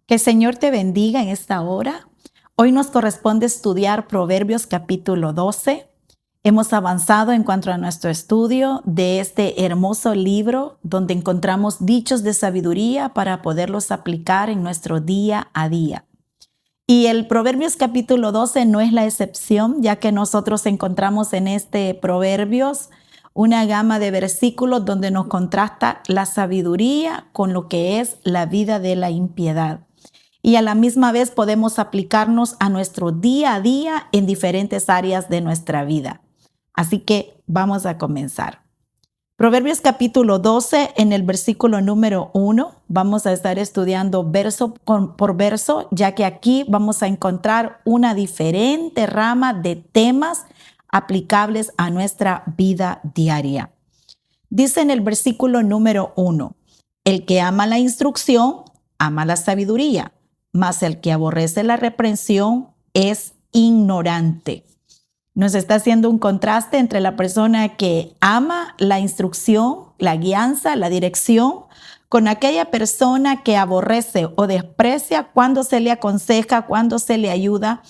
Que el Señor te bendiga en esta hora. Hoy nos corresponde estudiar Proverbios capítulo 12. Hemos avanzado en cuanto a nuestro estudio de este hermoso libro donde encontramos dichos de sabiduría para poderlos aplicar en nuestro día a día. Y el Proverbios capítulo 12 no es la excepción, ya que nosotros encontramos en este Proverbios una gama de versículos donde nos contrasta la sabiduría con lo que es la vida de la impiedad. Y a la misma vez podemos aplicarnos a nuestro día a día en diferentes áreas de nuestra vida. Así que vamos a comenzar. Proverbios capítulo 12, en el versículo número 1, vamos a estar estudiando verso por verso, ya que aquí vamos a encontrar una diferente rama de temas aplicables a nuestra vida diaria. Dice en el versículo número 1, el que ama la instrucción, ama la sabiduría, mas el que aborrece la reprensión es ignorante. Nos está haciendo un contraste entre la persona que ama la instrucción, la guianza, la dirección, con aquella persona que aborrece o desprecia cuando se le aconseja, cuando se le ayuda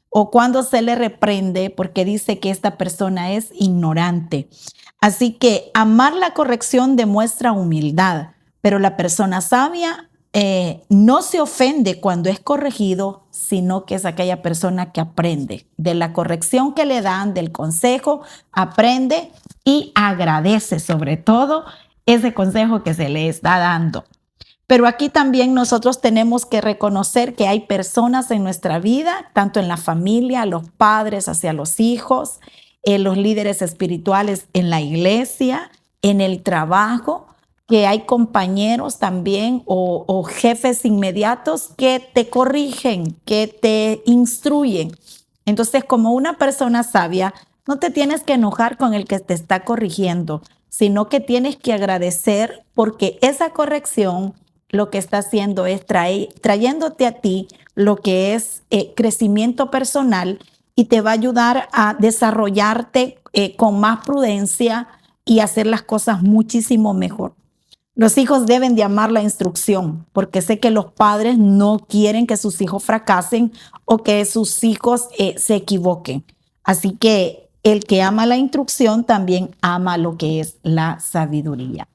o cuando se le reprende, porque dice que esta persona es ignorante. Así que amar la corrección demuestra humildad, pero la persona sabia no se ofende cuando es corregido, sino que es aquella persona que aprende de la corrección que le dan, del consejo, aprende y agradece sobre todo ese consejo que se le está dando. Pero aquí también nosotros tenemos que reconocer que hay personas en nuestra vida, tanto en la familia, los padres hacia los hijos, los líderes espirituales en la iglesia, en el trabajo, que hay compañeros también o jefes inmediatos que te corrigen, que te instruyen. Entonces, como una persona sabia, no te tienes que enojar con el que te está corrigiendo, sino que tienes que agradecer porque esa corrección lo que está haciendo es trayéndote a ti lo que es crecimiento personal y te va a ayudar a desarrollarte con más prudencia y hacer las cosas muchísimo mejor. Los hijos deben de amar la instrucción, porque sé que los padres no quieren que sus hijos fracasen o que sus hijos se equivoquen. Así que el que ama la instrucción también ama lo que es la sabiduría.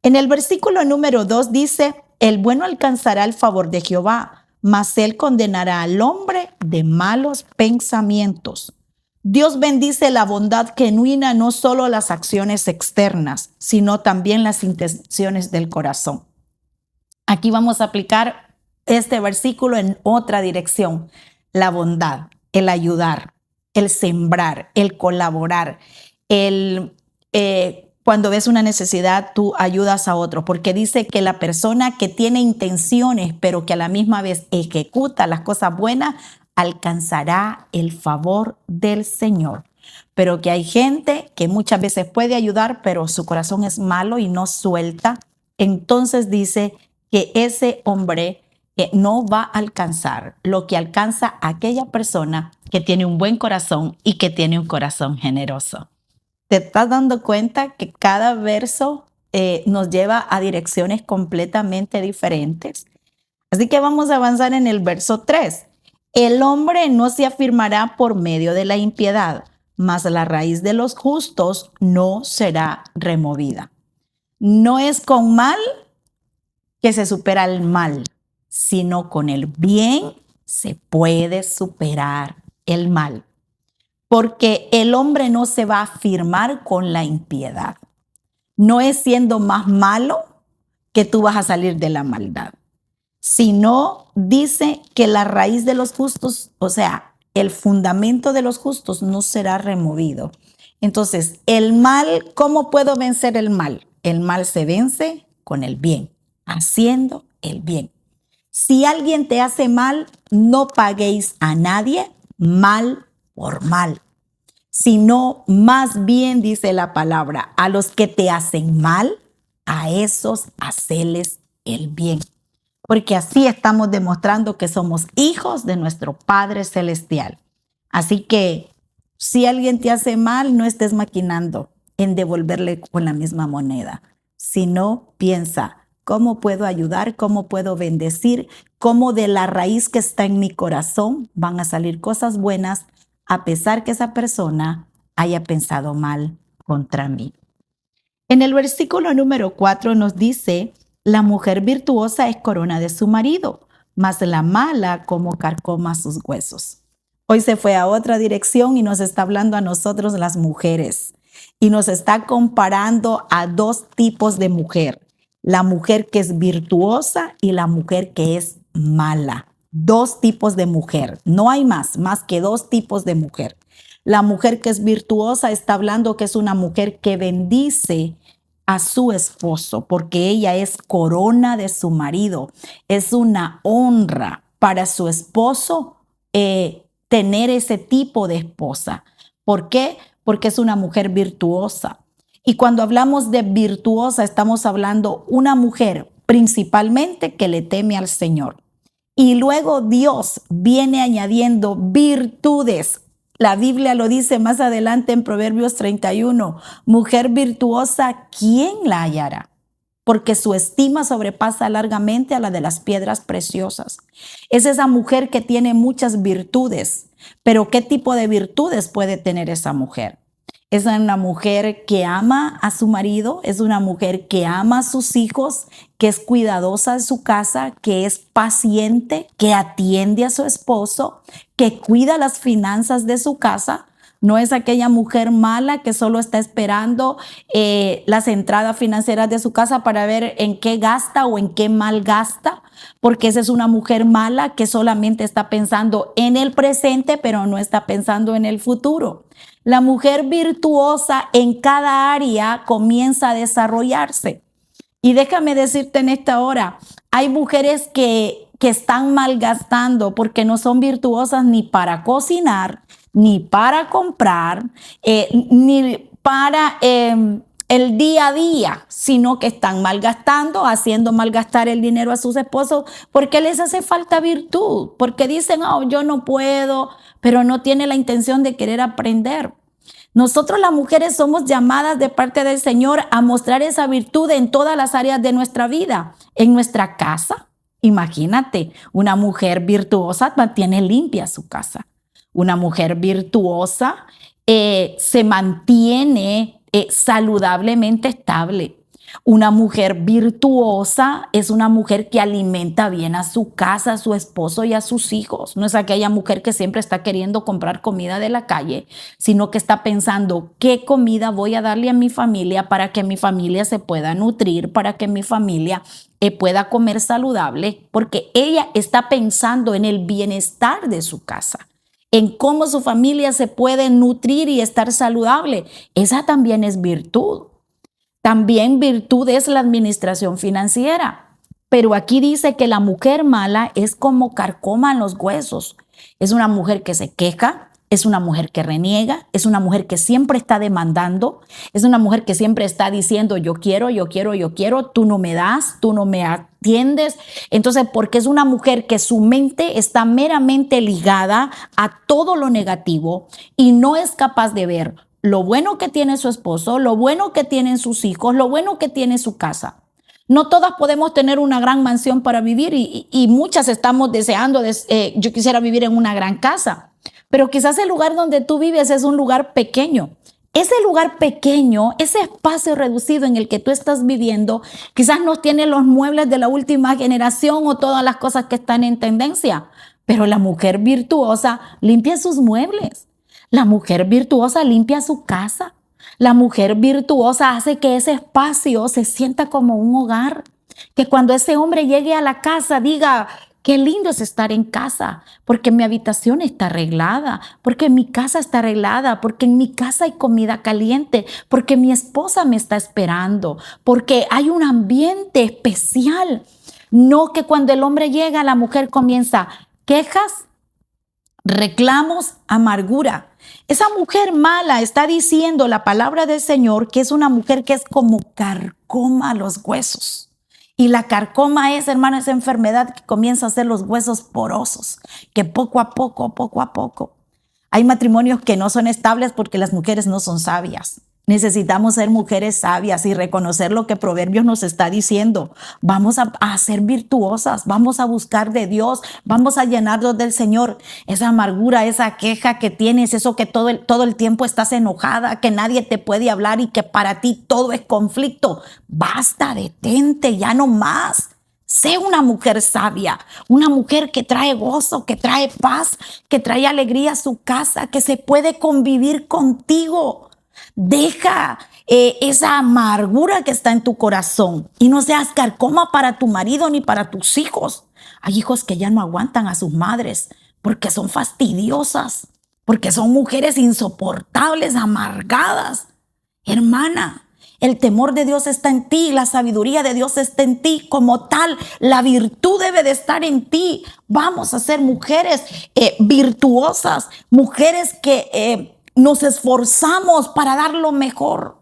En el versículo número 2 dice, el bueno alcanzará el favor de Jehová, mas él condenará al hombre de malos pensamientos. Dios bendice la bondad genuina, no solo las acciones externas, sino también las intenciones del corazón. Aquí vamos a aplicar este versículo en otra dirección. La bondad, el ayudar, el sembrar, el colaborar, cuando ves una necesidad, tú ayudas a otro, porque dice que la persona que tiene intenciones, pero que a la misma vez ejecuta las cosas buenas, alcanzará el favor del Señor. Pero que hay gente que muchas veces puede ayudar, pero su corazón es malo y no suelta. Entonces dice que ese hombre no va a alcanzar lo que alcanza aquella persona que tiene un buen corazón y que tiene un corazón generoso. ¿Te estás dando cuenta que cada verso nos lleva a direcciones completamente diferentes? Así que vamos a avanzar en el verso 3. El hombre no se afirmará por medio de la impiedad, mas la raíz de los justos no será removida. No es con mal que se supera el mal, sino con el bien se puede superar el mal. Porque el hombre no se va a afirmar con la impiedad. No es siendo más malo que tú vas a salir de la maldad, sino dice que la raíz de los justos, o sea, el fundamento de los justos no será removido. Entonces, el mal, ¿cómo puedo vencer el mal? El mal se vence con el bien, haciendo el bien. Si alguien te hace mal, no paguéis a nadie mal por mal, sino más bien, dice la palabra, a los que te hacen mal, a esos haceles el bien. Porque así estamos demostrando que somos hijos de nuestro Padre Celestial. Así que si alguien te hace mal, no estés maquinando en devolverle con la misma moneda, sino piensa, cómo puedo ayudar, cómo puedo bendecir, cómo de la raíz que está en mi corazón van a salir cosas buenas, a pesar que esa persona haya pensado mal contra mí. En el versículo número 4 nos dice, la mujer virtuosa es corona de su marido, mas la mala como carcoma sus huesos. Hoy se fue a otra dirección y nos está hablando a nosotros las mujeres y nos está comparando a dos tipos de mujer, la mujer que es virtuosa y la mujer que es mala. Dos tipos de mujer, no hay más que dos tipos de mujer. La mujer que es virtuosa está hablando que es una mujer que bendice a su esposo porque ella es corona de su marido. Es una honra para su esposo tener ese tipo de esposa. ¿Por qué? Porque es una mujer virtuosa. Y cuando hablamos de virtuosa, estamos hablando una mujer principalmente que le teme al Señor. Y luego Dios viene añadiendo virtudes. La Biblia lo dice más adelante en Proverbios 31. Mujer virtuosa, ¿quién la hallará? Porque su estima sobrepasa largamente a la de las piedras preciosas. Es esa mujer que tiene muchas virtudes. Pero ¿qué tipo de virtudes puede tener esa mujer? Es una mujer que ama a su marido, es una mujer que ama a sus hijos, que es cuidadosa de su casa, que es paciente, que atiende a su esposo, que cuida las finanzas de su casa. No es aquella mujer mala que solo está esperando las entradas financieras de su casa para ver en qué gasta o en qué mal gasta, porque esa es una mujer mala que solamente está pensando en el presente, pero no está pensando en el futuro. La mujer virtuosa en cada área comienza a desarrollarse. Y déjame decirte en esta hora, hay mujeres que están malgastando porque no son virtuosas ni para cocinar, ni para comprar, ni para el día a día, sino que están malgastando, haciendo malgastar el dinero a sus esposos porque les hace falta virtud, porque dicen, oh, yo no puedo, pero no tiene la intención de querer aprender. Nosotros las mujeres somos llamadas de parte del Señor a mostrar esa virtud en todas las áreas de nuestra vida, en nuestra casa. Imagínate, una mujer virtuosa mantiene limpia su casa. Una mujer virtuosa se mantiene saludablemente estable. Una mujer virtuosa es una mujer que alimenta bien a su casa, a su esposo y a sus hijos. No es aquella mujer que siempre está queriendo comprar comida de la calle, sino que está pensando qué comida voy a darle a mi familia para que mi familia se pueda nutrir, para que mi familia pueda comer saludable, porque ella está pensando en el bienestar de su casa, en cómo su familia se puede nutrir y estar saludable. Esa también es virtud. También virtud es la administración financiera. Pero aquí dice que la mujer mala es como carcoma en los huesos. Es una mujer que se queja, es una mujer que reniega, es una mujer que siempre está demandando, es una mujer que siempre está diciendo yo quiero, tú no me das, tú no me atiendes. Entonces, porque es una mujer que su mente está meramente ligada a todo lo negativo y no es capaz de ver lo bueno que tiene su esposo, lo bueno que tienen sus hijos, lo bueno que tiene su casa. No todas podemos tener una gran mansión para vivir y muchas estamos deseando, yo quisiera vivir en una gran casa, pero quizás el lugar donde tú vives es un lugar pequeño. Ese lugar pequeño, ese espacio reducido en el que tú estás viviendo, quizás no tiene los muebles de la última generación o todas las cosas que están en tendencia, pero la mujer virtuosa limpia sus muebles. La mujer virtuosa limpia su casa. La mujer virtuosa hace que ese espacio se sienta como un hogar. Que cuando ese hombre llegue a la casa diga, qué lindo es estar en casa, porque mi habitación está arreglada, porque mi casa está arreglada, porque en mi casa hay comida caliente, porque mi esposa me está esperando, porque hay un ambiente especial. No que cuando el hombre llega, la mujer comienza quejas, reclamos, amargura. Esa mujer mala está diciendo la palabra del Señor que es una mujer que es como carcoma los huesos. Y la carcoma es, hermano, esa enfermedad que comienza a hacer los huesos porosos, que poco a poco. Hay matrimonios que no son estables porque las mujeres no son sabias. Necesitamos ser mujeres sabias y reconocer lo que Proverbios nos está diciendo. Vamos a ser virtuosas, vamos a buscar de Dios, vamos a llenarnos del Señor. Esa amargura, esa queja que tienes, eso que todo el tiempo estás enojada, que nadie te puede hablar y que para ti todo es conflicto. Basta, detente, ya no más. Sé una mujer sabia, una mujer que trae gozo, que trae paz, que trae alegría a su casa, que se puede convivir contigo. Deja esa amargura que está en tu corazón y no seas carcoma para tu marido ni para tus hijos. Hay hijos que ya no aguantan a sus madres porque son fastidiosas, porque son mujeres insoportables, amargadas. Hermana, el temor de Dios está en ti, la sabiduría de Dios está en ti. Como tal, la virtud debe de estar en ti. Vamos a ser mujeres virtuosas, mujeres que nos esforzamos para dar lo mejor,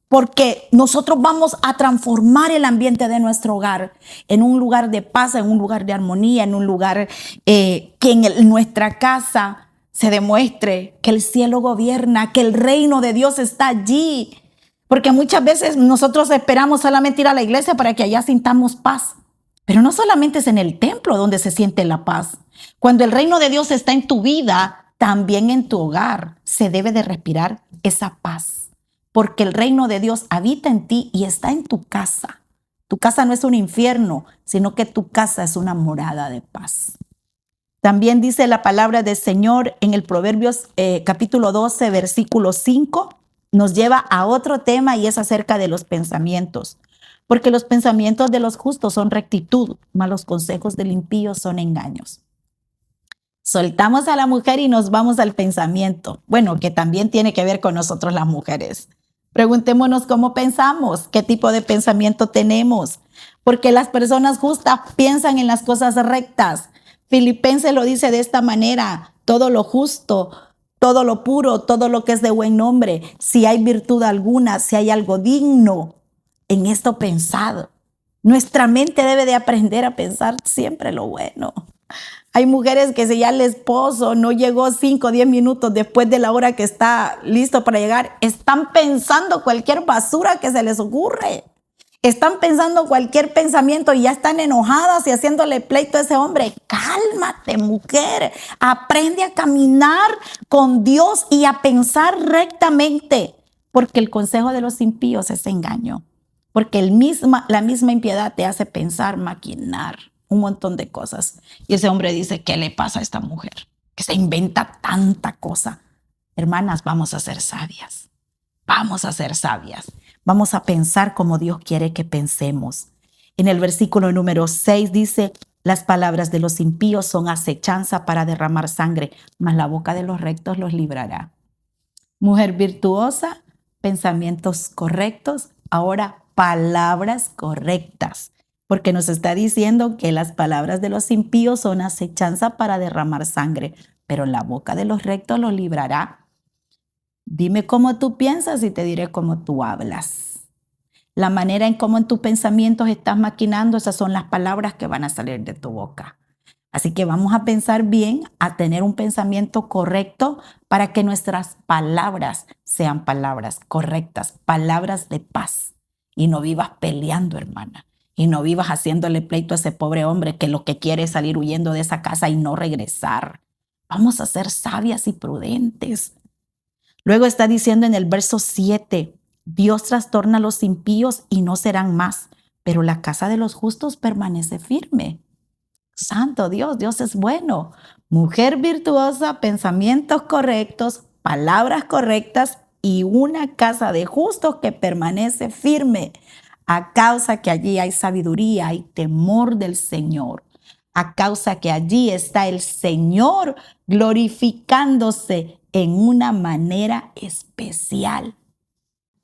porque nosotros vamos a transformar el ambiente de nuestro hogar en un lugar de paz, en un lugar de armonía, en un lugar que en nuestra casa se demuestre que el cielo gobierna, que el reino de Dios está allí. Porque muchas veces nosotros esperamos solamente ir a la iglesia para que allá sintamos paz. Pero no solamente es en el templo donde se siente la paz. Cuando el reino de Dios está en tu vida, también en tu hogar se debe de respirar esa paz. Porque el reino de Dios habita en ti y está en tu casa. Tu casa no es un infierno, sino que tu casa es una morada de paz. También dice la palabra del Señor en el Proverbios capítulo 12, versículo 5, nos lleva a otro tema y es acerca de los pensamientos. Porque los pensamientos de los justos son rectitud, mas los consejos del impío son engaños. Soltamos a la mujer y nos vamos al pensamiento. Bueno, que también tiene que ver con nosotros las mujeres. Preguntémonos cómo pensamos, qué tipo de pensamiento tenemos. Porque las personas justas piensan en las cosas rectas. Filipenses lo dice de esta manera: todo lo justo, todo lo puro, todo lo que es de buen nombre, si hay virtud alguna, si hay algo digno, en esto pensado. Nuestra mente debe de aprender a pensar siempre lo bueno. Hay mujeres que si ya el esposo no llegó 5 o 10 minutos después de la hora que está listo para llegar, están pensando cualquier basura que se les ocurre. Están pensando cualquier pensamiento y ya están enojadas y haciéndole pleito a ese hombre. Cálmate, mujer. Aprende a caminar con Dios y a pensar rectamente. Porque el consejo de los impíos es engaño. Porque la misma impiedad te hace pensar, maquinar un montón de cosas. Y ese hombre dice: ¿qué le pasa a esta mujer? Que se inventa tanta cosa. Hermanas, vamos a ser sabias. Vamos a ser sabias. Vamos a pensar como Dios quiere que pensemos. En el versículo número 6 dice: las palabras de los impíos son acechanza para derramar sangre, mas la boca de los rectos los librará. Mujer virtuosa, pensamientos correctos, ahora palabras correctas. Porque nos está diciendo que las palabras de los impíos son acechanza para derramar sangre, pero la boca de los rectos los librará. Dime cómo tú piensas y te diré cómo tú hablas. La manera en cómo en tus pensamientos estás maquinando, esas son las palabras que van a salir de tu boca. Así que vamos a pensar bien, a tener un pensamiento correcto para que nuestras palabras sean palabras correctas, palabras de paz. Y no vivas peleando, hermana. Y no vivas haciéndole pleito a ese pobre hombre que lo que quiere es salir huyendo de esa casa y no regresar. Vamos a ser sabias y prudentes. Luego está diciendo en el verso 7, Dios trastorna a los impíos y no serán más, pero la casa de los justos permanece firme. Santo Dios, Dios es bueno. Mujer virtuosa, pensamientos correctos, palabras correctas y una casa de justos que permanece firme. A causa que allí hay sabiduría, hay temor del Señor. A causa que allí está el Señor glorificándose en una manera especial.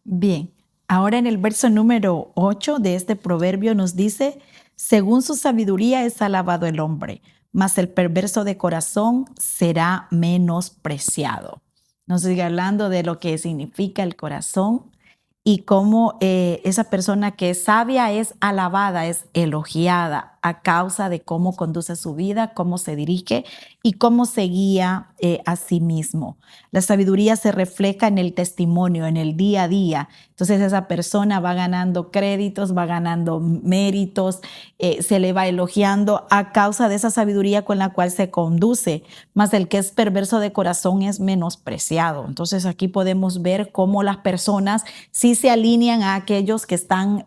Bien, ahora en el verso número 8 de este proverbio nos dice: según su sabiduría es alabado el hombre, mas el perverso de corazón será menospreciado. Nos sigue hablando de lo que significa el corazón y cómo esa persona que es sabia es alabada, es elogiada. a causa de cómo conduce su vida, cómo se dirige y cómo se guía a sí mismo. La sabiduría se refleja en el testimonio, en el día a día. Entonces esa persona va ganando créditos, va ganando méritos, se le va elogiando a causa de esa sabiduría con la cual se conduce. Mas el que es perverso de corazón es menospreciado. Entonces aquí podemos ver cómo las personas sí se alinean a aquellos que están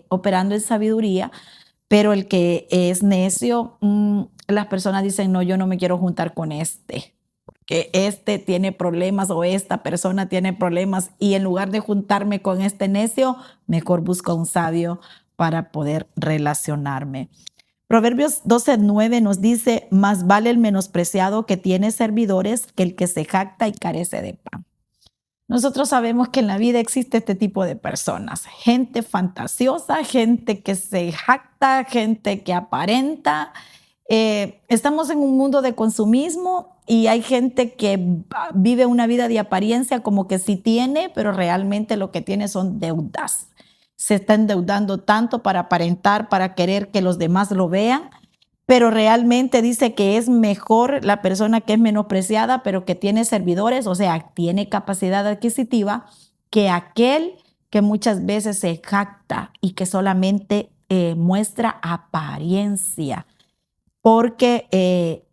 operando en sabiduría, pero el que es necio, las personas dicen, no, yo no me quiero juntar con que este tiene problemas o esta persona tiene problemas, y en lugar de juntarme con este necio, mejor busco a un sabio para poder relacionarme. Proverbios 12:9 nos dice, más vale el menospreciado que tiene servidores que el que se jacta y carece de pan. Nosotros sabemos que en la vida existe este tipo de personas, gente fantasiosa, gente que se jacta, gente que aparenta. Estamos en un mundo de consumismo y hay gente que vive una vida de apariencia como que sí tiene, pero realmente lo que tiene son deudas. Se está endeudando tanto para aparentar, para querer que los demás lo vean, pero realmente dice que es mejor la persona que es menospreciada, pero que tiene servidores, o sea, tiene capacidad adquisitiva, que aquel que muchas veces se jacta y que solamente muestra apariencia, porque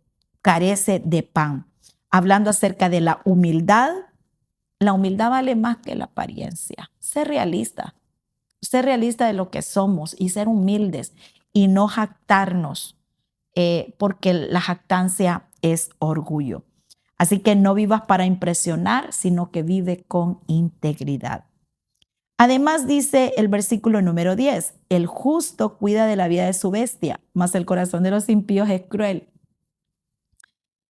carece de pan. Hablando acerca de la humildad vale más que la apariencia. Ser realista de lo que somos y ser humildes y no jactarnos, porque la jactancia es orgullo. Así que no vivas para impresionar, sino que vive con integridad. Además dice el versículo número 10, el justo cuida de la vida de su bestia, mas el corazón de los impíos es cruel.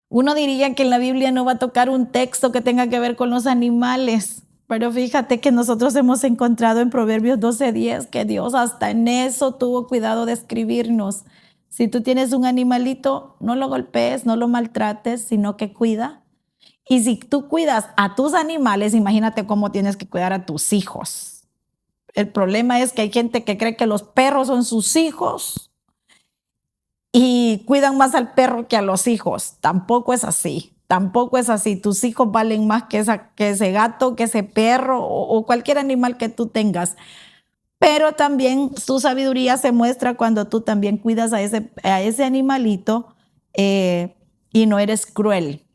Uno diría que en la Biblia no va a tocar un texto que tenga que ver con los animales, pero fíjate que nosotros hemos encontrado en Proverbios 12:10 que Dios hasta en eso tuvo cuidado de escribirnos. Si tú tienes un animalito, no lo golpees, no lo maltrates, sino que cuida. Y si tú cuidas a tus animales, imagínate cómo tienes que cuidar a tus hijos. El problema es que hay gente que cree que los perros son sus hijos y cuidan más al perro que a los hijos. Tampoco es así. Tampoco es así. Tus hijos valen más que ese gato, que ese perro o cualquier animal que tú tengas. Pero también su sabiduría se muestra cuando tú también cuidas a ese animalito y no eres cruel.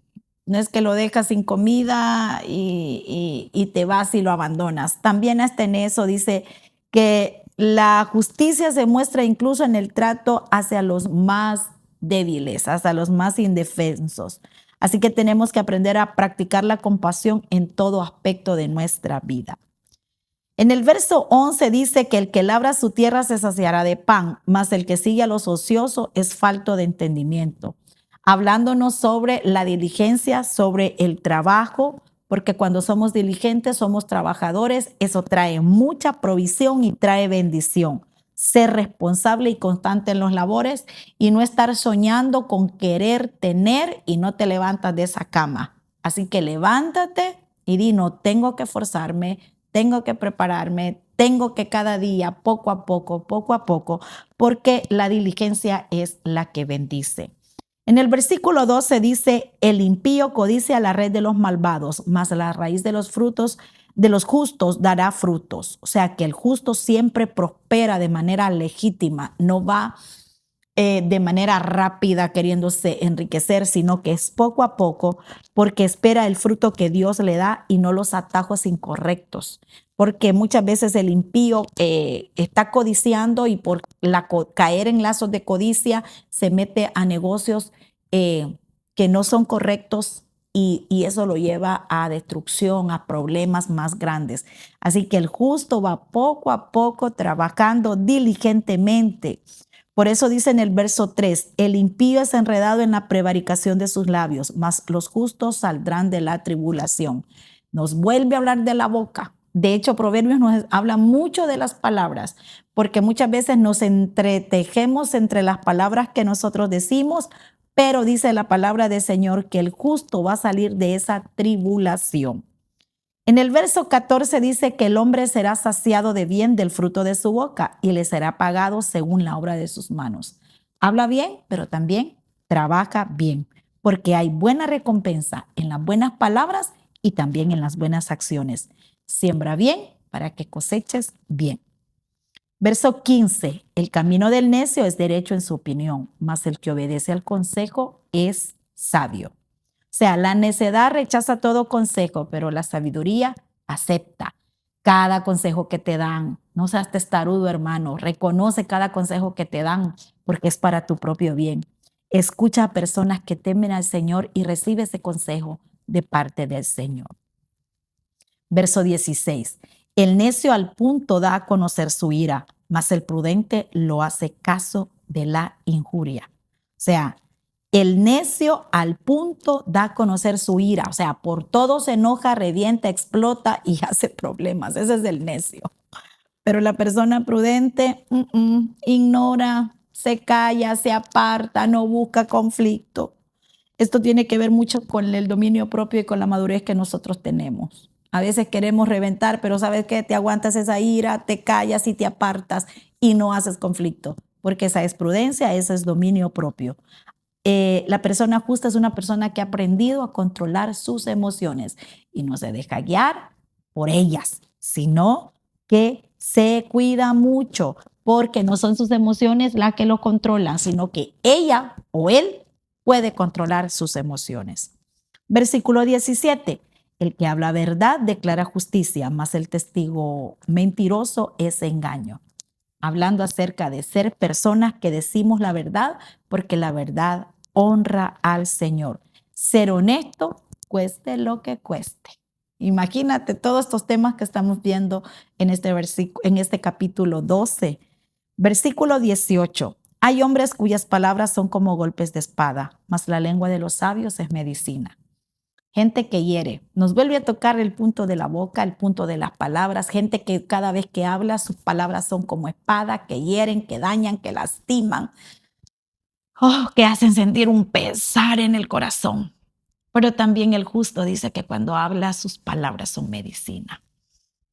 No es que lo dejas sin comida y te vas y lo abandonas. También hasta en eso dice que la justicia se muestra incluso en el trato hacia los más débiles, hacia los más indefensos. Así que tenemos que aprender a practicar la compasión en todo aspecto de nuestra vida. En el verso 11 dice que el que labra su tierra se saciará de pan, mas el que sigue a los ociosos es falto de entendimiento. Hablándonos sobre la diligencia, sobre el trabajo, porque cuando somos diligentes, somos trabajadores, eso trae mucha provisión y trae bendición. Ser responsable y constante en los labores y no estar soñando con querer tener y no te levantas de esa cama. Así que levántate y di, no tengo que esforzarme, tengo que prepararme, tengo que cada día, poco a poco, porque la diligencia es la que bendice. En el versículo 12 dice, el impío codicia la red de los malvados, mas la raíz de los frutos de los justos dará frutos. O sea que el justo siempre prospera de manera legítima, no va de manera rápida queriéndose enriquecer, sino que es poco a poco porque espera el fruto que Dios le da y no los atajos incorrectos. Porque muchas veces el impío está codiciando y por caer en lazos de codicia se mete a negocios que no son correctos y eso lo lleva a destrucción, a problemas más grandes. Así que el justo va poco a poco trabajando diligentemente. Por eso dice en el verso 3, el impío es enredado en la prevaricación de sus labios, mas los justos saldrán de la tribulación. Nos vuelve a hablar de la boca. De hecho, Proverbios nos habla mucho de las palabras, porque muchas veces nos entretejemos entre las palabras que nosotros decimos, pero dice la palabra del Señor que el justo va a salir de esa tribulación. En el verso 14 dice que el hombre será saciado de bien del fruto de su boca y le será pagado según la obra de sus manos. Habla bien, pero también trabaja bien, porque hay buena recompensa en las buenas palabras y también en las buenas acciones. Siembra bien para que coseches bien. Verso 15. El camino del necio es derecho en su opinión, mas el que obedece al consejo es sabio. O sea, la necedad rechaza todo consejo, pero la sabiduría acepta cada consejo que te dan. No seas testarudo, hermano. Reconoce cada consejo que te dan porque es para tu propio bien. Escucha a personas que temen al Señor y recibe ese consejo de parte del Señor. Verso 16. El necio al punto da a conocer su ira, mas el prudente lo hace caso de la injuria. O sea, el necio al punto da a conocer su ira, o sea, por todo se enoja, revienta, explota y hace problemas. Ese es el necio. Pero la persona prudente ignora, se calla, se aparta, no busca conflicto. Esto tiene que ver mucho con el dominio propio y con la madurez que nosotros tenemos. A veces queremos reventar, pero ¿sabes qué? Te aguantas esa ira, te callas y te apartas y no haces conflicto, porque esa es prudencia, ese es dominio propio. La persona justa es una persona que ha aprendido a controlar sus emociones y no se deja guiar por ellas, sino que se cuida mucho, porque no son sus emociones las que lo controlan, sino que ella o él puede controlar sus emociones. Versículo 17. El que habla verdad declara justicia, mas el testigo mentiroso es engaño. Hablando acerca de ser personas que decimos la verdad, porque la verdad honra al Señor. Ser honesto, cueste lo que cueste. Imagínate todos estos temas que estamos viendo en este capítulo 12. Versículo 18. Hay hombres cuyas palabras son como golpes de espada, mas la lengua de los sabios es medicina. Gente que hiere. Nos vuelve a tocar el punto de la boca, el punto de las palabras. Gente que cada vez que habla, sus palabras son como espada, que hieren, que dañan, que lastiman. Que hacen sentir un pesar en el corazón. Pero también el justo dice que cuando habla, sus palabras son medicina.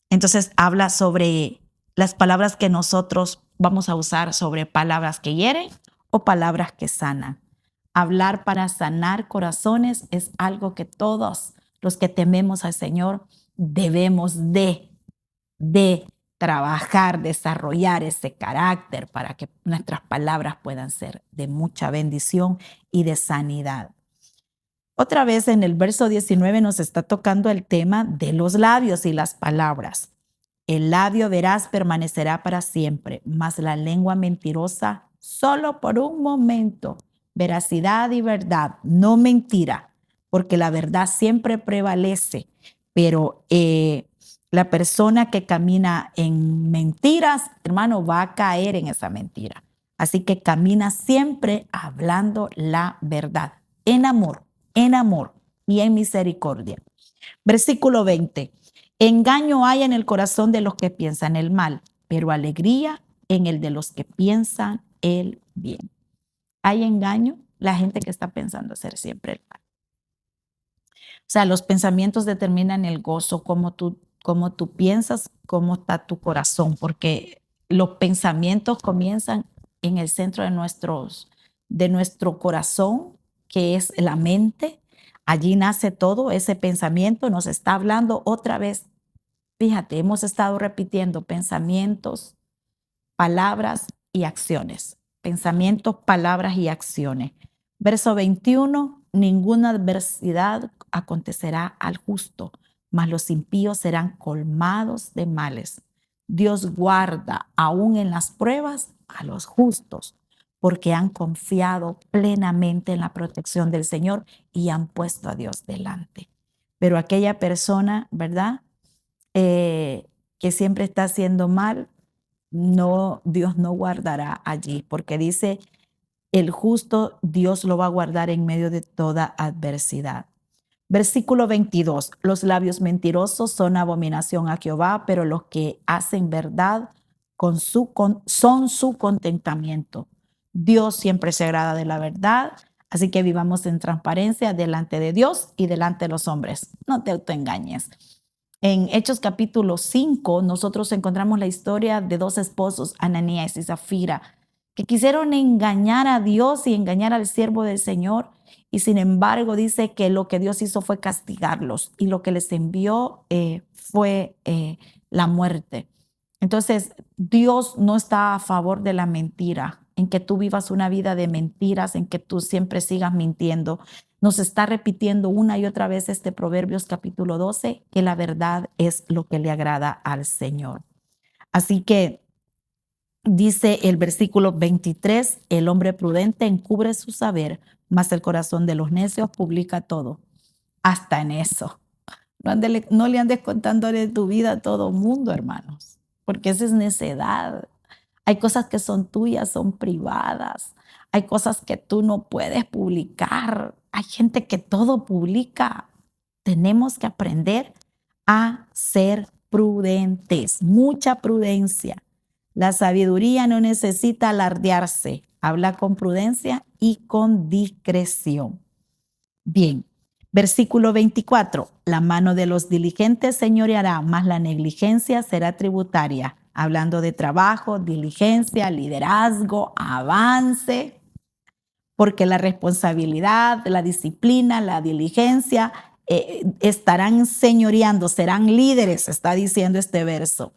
Entonces habla sobre las palabras que nosotros vamos a usar, sobre palabras que hieren o palabras que sanan. Hablar para sanar corazones es algo que todos los que tememos al Señor debemos de trabajar, desarrollar ese carácter para que nuestras palabras puedan ser de mucha bendición y de sanidad. Otra vez en el verso 19 nos está tocando el tema de los labios y las palabras. El labio veraz permanecerá para siempre, mas la lengua mentirosa solo por un momento. Veracidad y verdad, no mentira, porque la verdad siempre prevalece, pero la persona que camina en mentiras, hermano, va a caer en esa mentira. Así que camina siempre hablando la verdad, en amor y en misericordia. Versículo 20. Engaño hay en el corazón de los que piensan el mal, pero alegría en el de los que piensan el bien. Hay engaño, la gente que está pensando hacer siempre el mal. O sea, los pensamientos determinan el gozo, cómo tú piensas, cómo está tu corazón, porque los pensamientos comienzan en el centro de nuestro corazón, que es la mente. Allí nace todo ese pensamiento, nos está hablando otra vez. Fíjate, hemos estado repitiendo pensamientos, palabras y acciones. Pensamientos, palabras y acciones. Verso 21, ninguna adversidad acontecerá al justo, mas los impíos serán colmados de males. Dios guarda aún en las pruebas a los justos, porque han confiado plenamente en la protección del Señor y han puesto a Dios delante. Pero aquella persona, ¿verdad? Que siempre está haciendo mal, no, Dios no guardará allí, porque dice, el justo Dios lo va a guardar en medio de toda adversidad. Versículo 22, los labios mentirosos son abominación a Jehová, pero los que hacen verdad son su contentamiento. Dios siempre se agrada de la verdad, así que vivamos en transparencia delante de Dios y delante de los hombres. No te autoengañes. En Hechos capítulo 5, nosotros encontramos la historia de dos esposos, Ananías y Zafira, que quisieron engañar a Dios y engañar al siervo del Señor. Y sin embargo dice que lo que Dios hizo fue castigarlos y lo que les envió fue la muerte. Entonces, Dios no está a favor de la mentira, en que tú vivas una vida de mentiras, en que tú siempre sigas mintiendo. Nos está repitiendo una y otra vez este Proverbios capítulo 12, que la verdad es lo que le agrada al Señor. Así que dice el versículo 23, el hombre prudente encubre su saber, mas el corazón de los necios publica todo. Hasta en eso. No le andes contando de tu vida a todo mundo, hermanos, porque esa es necedad. Hay cosas que son tuyas, son privadas. Hay cosas que tú no puedes publicar. Hay gente que todo publica. Tenemos que aprender a ser prudentes, mucha prudencia. La sabiduría no necesita alardearse, habla con prudencia y con discreción. Bien, versículo 24, la mano de los diligentes señoreará, mas la negligencia será tributaria. Hablando de trabajo, diligencia, liderazgo, avance, porque la responsabilidad, la disciplina, la diligencia estarán señoreando, serán líderes, está diciendo este verso.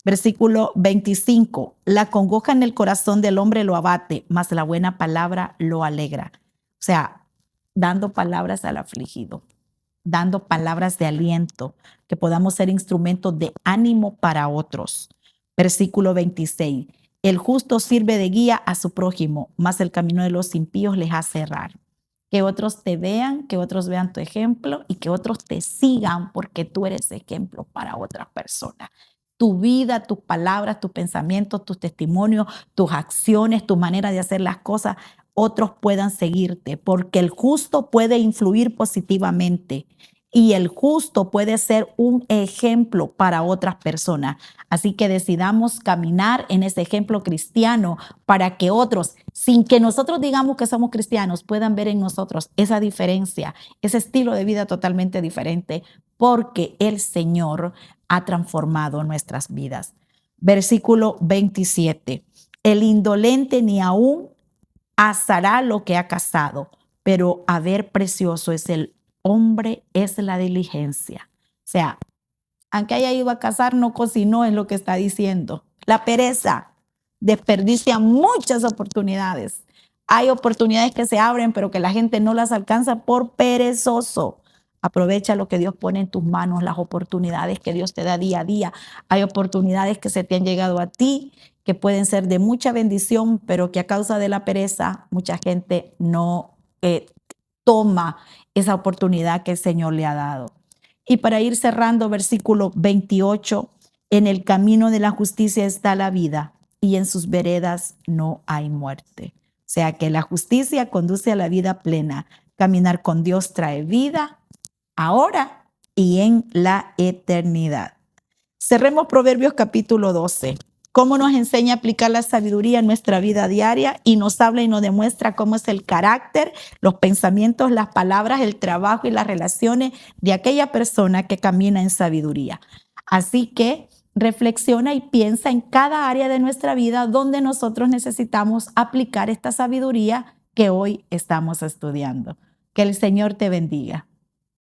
Versículo 25, la congoja en el corazón del hombre lo abate, mas la buena palabra lo alegra. O sea, dando palabras al afligido, dando palabras de aliento, que podamos ser instrumentos de ánimo para otros. Versículo 26, el justo sirve de guía a su prójimo, mas el camino de los impíos les hace errar. Que otros te vean, que otros vean tu ejemplo y que otros te sigan porque tú eres ejemplo para otras personas. Tu vida, tus palabras, tus pensamientos, tus testimonios, tus acciones, tu manera de hacer las cosas, otros puedan seguirte, porque el justo puede influir positivamente y el justo puede ser un ejemplo para otras personas. Así que decidamos caminar en ese ejemplo cristiano para que otros, sin que nosotros digamos que somos cristianos, puedan ver en nosotros esa diferencia, ese estilo de vida totalmente diferente, porque el Señor ha transformado nuestras vidas. Versículo 27. El indolente ni aún asará lo que ha cazado, pero a ver precioso es el hombre, es la diligencia. O sea, aunque haya ido a cazar, no cocinó, es lo que está diciendo. La pereza desperdicia muchas oportunidades. Hay oportunidades que se abren, pero que la gente no las alcanza por perezoso. Aprovecha lo que Dios pone en tus manos, las oportunidades que Dios te da día a día. Hay oportunidades que se te han llegado a ti, que pueden ser de mucha bendición, pero que a causa de la pereza mucha gente no toma esa oportunidad que el Señor le ha dado. Y para ir cerrando, versículo 28, en el camino de la justicia está la vida y en sus veredas no hay muerte. O sea que la justicia conduce a la vida plena. Caminar con Dios trae vida ahora y en la eternidad. Cerremos Proverbios capítulo 12. Cómo nos enseña a aplicar la sabiduría en nuestra vida diaria y nos habla y nos demuestra cómo es el carácter, los pensamientos, las palabras, el trabajo y las relaciones de aquella persona que camina en sabiduría. Así que reflexiona y piensa en cada área de nuestra vida donde nosotros necesitamos aplicar esta sabiduría que hoy estamos estudiando. Que el Señor te bendiga.